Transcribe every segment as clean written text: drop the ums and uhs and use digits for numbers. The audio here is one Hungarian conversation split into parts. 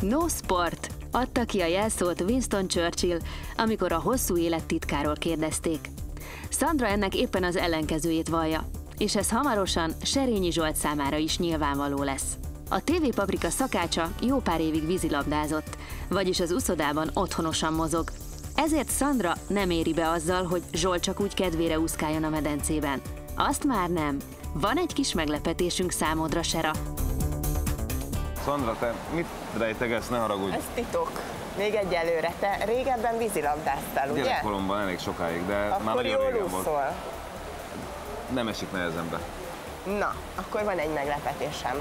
No sport, adta ki a jelszót Winston Churchill, amikor a hosszú élet titkáról kérdezték. Szandra ennek éppen az ellenkezőjét vallja, és ez hamarosan Serényi Zsolt számára is nyilvánvaló lesz. A TV Paprika szakácsa jó pár évig vízilabdázott, vagyis az uszodában otthonosan mozog. Ezért Szandra nem éri be azzal, hogy Zsolt csak úgy kedvére úszkáljon a medencében. Azt már nem. Van egy kis meglepetésünk számodra, Sera. Szandra, te mit rejtegetsz, ne haragudj? Ez titok. Még egyelőre. Te régebben vízilabdáztál, ugye? Gyerekkoromban elég sokáig, de akkor már nagyon jól régen volt. úszol. Nem esik nehezembe. Na, akkor van egy meglepetésem.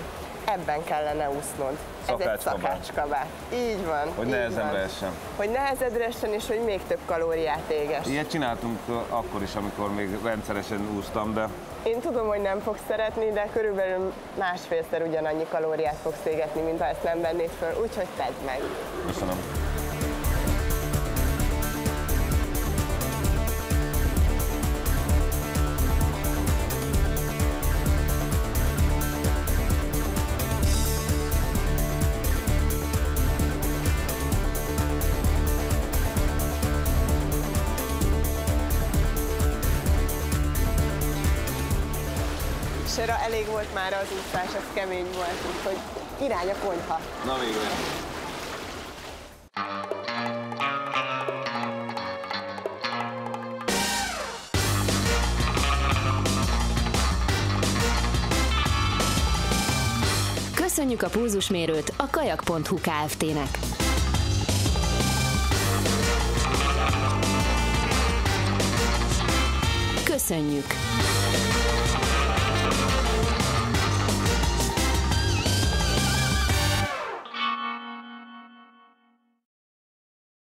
Ebben kellene úsznod. Ez egy szakácskabát. Így van. Hogy nehezembe essen. Hogy nehezedre essen, és hogy még több kalóriát éges. Ilyet csináltunk akkor is, amikor még rendszeresen úsztam, de... Én tudom, hogy nem fogsz szeretni, de körülbelül másfélszer ugyanannyi kalóriát fogsz égetni, mint ha ezt nem vennéd föl, úgyhogy tedd meg. Köszönöm. Sera, elég volt már az úszás, ez kemény volt, úgyhogy irány a konyha. Na végre. Köszönjük a pulzusmérőt a kajak.hu Kft-nek. Köszönjük!